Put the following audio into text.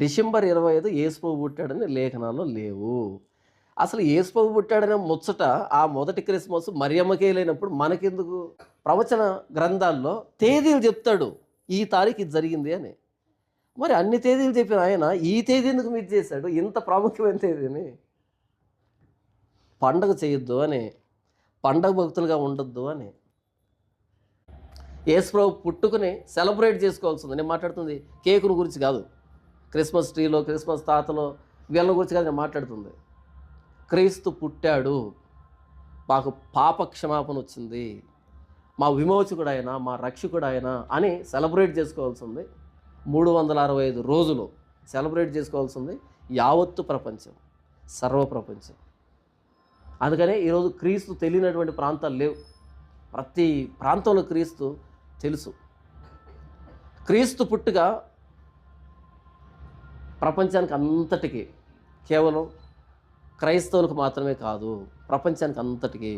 December 25 యేసుప్రభు పుట్టాడని లేఖనాల్లో లేవు. అసలు యేసుప్రభు పుట్టాడనే ముచ్చట ఆ మొదటి క్రిస్మస్ మరియమ్మకే లేనప్పుడు మనకెందుకు? ప్రవచన గ్రంథాల్లో తేదీలు చెప్తాడు. ఈ తారీఖు ఇది జరిగింది అని. మరి అన్ని తేదీలు చెప్పిన ఆయన ఈ తేదీ ఎందుకు మిస్ చేశాడు? ఇంత ప్రాముఖ్యమైన తేదీని. పండగ చేయొద్దు అని, పండగ భక్తులుగా ఉండొద్దు అని. యేసుప్రభు పుట్టుకుని సెలబ్రేట్ చేసుకోవాల్సింది. నేను మాట్లాడుతుంది కేకుల గురించి కాదు, క్రిస్మస్ ట్రీలో క్రిస్మస్ తాతలో వీళ్ళ గురించి కాదు నేను మాట్లాడుతుంది. క్రీస్తు పుట్టాడు, మాకు పాప క్షమాపణ వచ్చింది, మా విమోచకుడు ఆయన, మా రక్షకుడు ఆయన అని సెలబ్రేట్ చేసుకోవాల్సింది. 365 రోజులు సెలబ్రేట్ చేసుకోవాల్సింది యావత్తు ప్రపంచం, సర్వ ప్రపంచం. అందుకనే ఈరోజు క్రీస్తు తెలియనటువంటి ప్రాంతాలు లేవు. ప్రతి ప్రాంతంలో క్రీస్తు తెలుసు. క్రీస్తు పుట్టుక ప్రపంచానికి అంతటికీ, కేవలం క్రైస్తవులకు మాత్రమే కాదు, ప్రపంచానికి అంతటికీ